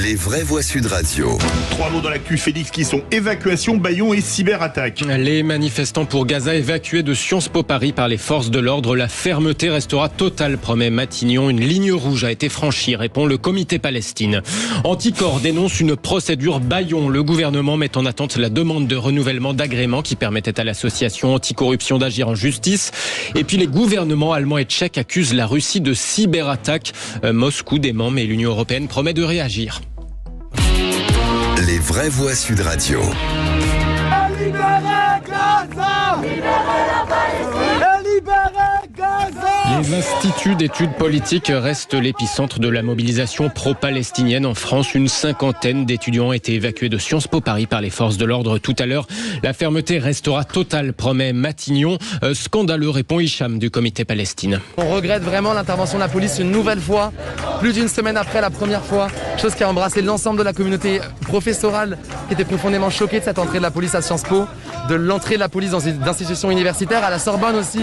Les vraies voix Sud Radio. 3 mots dans l'actu, Félix, qui sont évacuation, bâillons et cyberattaque. Les manifestants pour Gaza évacués de Sciences Po Paris par les forces de l'ordre. La fermeté restera totale, promet Matignon. Une ligne rouge a été franchie, répond le comité Palestine. Anticor dénonce une procédure bâillon. Le gouvernement met en attente la demande de renouvellement d'agrément qui permettait à l'association anticorruption d'agir en justice. Et puis les gouvernements allemands et tchèques accusent la Russie de cyberattaque. Moscou dément, mais l'Union européenne promet de réagir. Les vraies voix Sud Radio. Les instituts d'études politiques restent l'épicentre de la mobilisation pro-palestinienne en France. Une cinquantaine d'étudiants ont été évacués de Sciences Po Paris par les forces de l'ordre tout à l'heure. La fermeté restera totale, promet Matignon. Scandaleux, répond Hicham du comité Palestine. On regrette vraiment l'intervention de la police une nouvelle fois, plus d'une semaine après la première fois, chose qui a embrassé l'ensemble de la communauté professorale qui était profondément choquée de cette entrée de la police à Sciences Po, de l'entrée de la police dans une institution universitaire, à la Sorbonne aussi.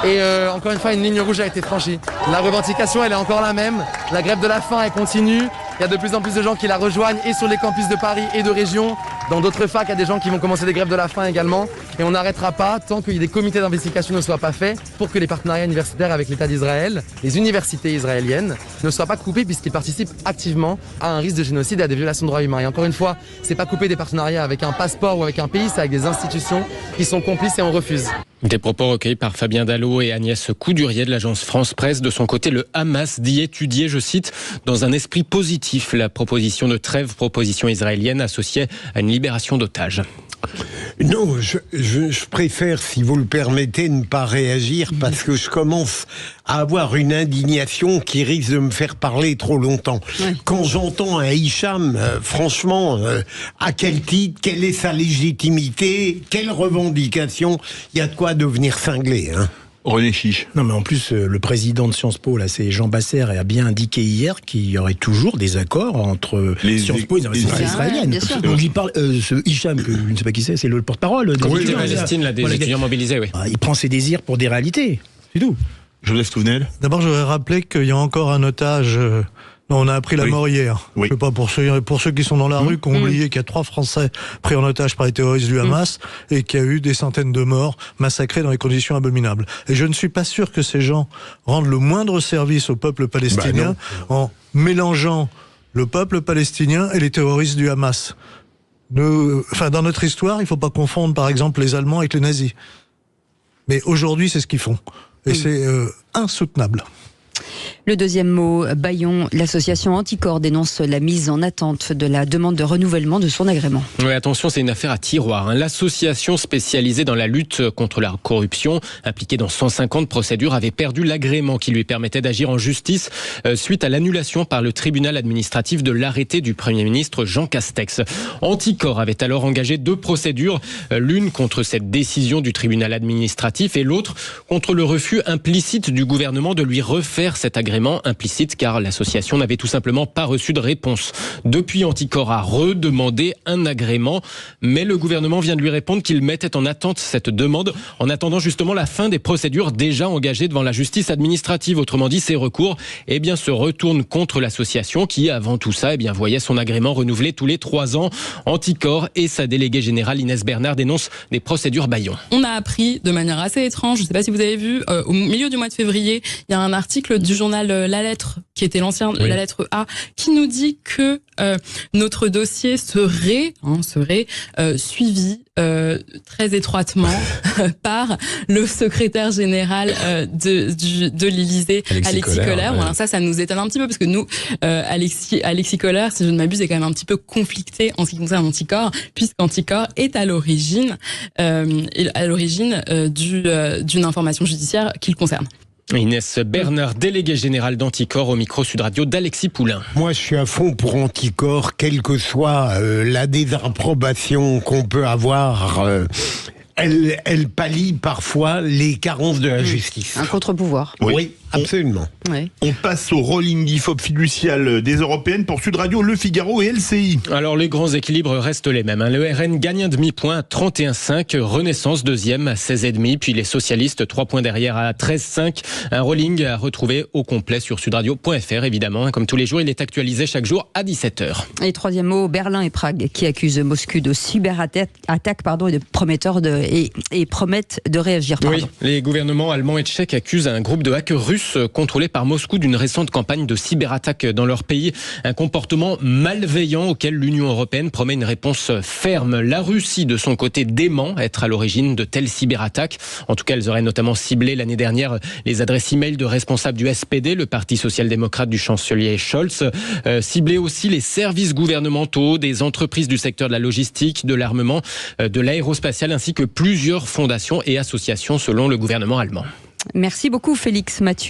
Et encore une fois, une ligne rouge a été franchie. La revendication, elle est encore la même. La grève de la faim, elle continue. Il y a de plus en plus de gens qui la rejoignent et sur les campus de Paris et de région. Dans d'autres facs, il y a des gens qui vont commencer des grèves de la faim également. Et on n'arrêtera pas tant que des comités d'investigation ne soient pas faits pour que les partenariats universitaires avec l'État d'Israël, les universités israéliennes, ne soient pas coupés puisqu'ils participent activement à un risque de génocide et à des violations de droits humains. Et encore une fois, c'est pas couper des partenariats avec un passeport ou avec un pays, c'est avec des institutions qui sont complices et on refuse. Des propos recueillis par Fabien Dallot et Agnès Coudurier de l'agence France Presse. De son côté, le Hamas dit étudier, je cite, dans un esprit positif, la proposition de trêve, proposition israélienne associée à une libération d'otages. Non, je préfère, si vous le permettez, ne pas réagir parce que je commence à avoir une indignation qui risque de me faire parler trop longtemps. Ouais. Quand j'entends un Hicham, franchement, à quel titre, quelle est sa légitimité, quelle revendication, il y a de quoi devenir cinglé, hein. René Chiche. Non, mais en plus, le président de Sciences Po, là, c'est Jean Basser, a bien indiqué hier qu'il y aurait toujours des accords entre Sciences Po et les universités israéliennes. Donc il parle, ce Hicham, que je ne sais pas qui c'est le porte-parole des étudiants. Palestine, là, des étudiants mobilisés, oui. Il prend ses désirs pour des réalités, c'est tout. Joseph Touvenel. D'abord, je voudrais rappeler qu'il y a encore un otage. On a appris la mort hier. Oui. Je sais pas, pour ceux qui sont dans la rue, qui ont oublié qu'il y a 3 Français pris en otage par les terroristes du Hamas et qu'il y a eu des centaines de morts massacrés dans des conditions abominables. Et je ne suis pas sûr que ces gens rendent le moindre service au peuple palestinien en mélangeant le peuple palestinien et les terroristes du Hamas. Dans notre histoire, il ne faut pas confondre, par exemple, les Allemands avec les nazis. Mais aujourd'hui, c'est ce qu'ils font. Et c'est insoutenable. Le deuxième mot, bâillon. L'association Anticor dénonce la mise en attente de la demande de renouvellement de son agrément. Oui, attention, c'est une affaire à tiroir. L'association spécialisée dans la lutte contre la corruption, impliquée dans 150 procédures, avait perdu l'agrément qui lui permettait d'agir en justice suite à l'annulation par le tribunal administratif de l'arrêté du Premier ministre Jean Castex. Anticor avait alors engagé 2 procédures, l'une contre cette décision du tribunal administratif et l'autre contre le refus implicite du gouvernement de lui refaire cet agrément, implicite car l'association n'avait tout simplement pas reçu de réponse. Depuis, Anticor a redemandé un agrément, mais le gouvernement vient de lui répondre qu'il mettait en attente cette demande en attendant justement la fin des procédures déjà engagées devant la justice administrative. Autrement dit, ces recours se retournent contre l'association qui, avant tout ça, voyait son agrément renouvelé tous les 3 ans. Anticor et sa déléguée générale Inès Bernard dénoncent des procédures bâillons. On a appris de manière assez étrange, je ne sais pas si vous avez vu, au milieu du mois de février, il y a un article du journal La Lettre, qui était l'ancien La Lettre A, qui nous dit que notre dossier serait suivi très étroitement par le secrétaire général de l'Élysée, Alexis Kohler. Voilà, ça nous étonne un petit peu parce que nous, Alexis Kohler, si je ne m'abuse, est quand même un petit peu conflicté en ce qui concerne Anticor, puisqu'Anticor est à l'origine d'une information judiciaire qui le concerne. Inès Bernard, déléguée générale d'Anticor, au micro Sud Radio d'Alexis Poulain. Moi, je suis à fond pour Anticor, quelle que soit la désapprobation qu'on peut avoir. Elle pallie parfois les carences de la justice. Un contre-pouvoir. Oui. Absolument. On passe au rolling IFOP fiducial des Européennes pour Sud Radio, Le Figaro et LCI. Alors les grands équilibres restent les mêmes. Le RN gagne un demi-point à 31,5. Renaissance deuxième à 16,5. Puis les socialistes 3 points derrière à 13,5. Un rolling à retrouver au complet sur sudradio.fr évidemment. Comme tous les jours, il est actualisé chaque jour à 17h. Et troisième mot, Berlin et Prague qui accusent Moscou de cyberattaque et promettent de réagir. Oui, les gouvernements allemands et tchèques accusent un groupe de hackers russes contrôlés par Moscou d'une récente campagne de cyberattaque dans leur pays. Un comportement malveillant auquel l'Union européenne promet une réponse ferme. La Russie, de son côté, dément être à l'origine de telles cyberattaques. En tout cas, elles auraient notamment ciblé l'année dernière les adresses e-mail de responsables du SPD, le parti social-démocrate du chancelier Scholz. Ciblé aussi les services gouvernementaux, des entreprises du secteur de la logistique, de l'armement, de l'aérospatial, ainsi que plusieurs fondations et associations selon le gouvernement allemand. Merci beaucoup Félix Mathieu.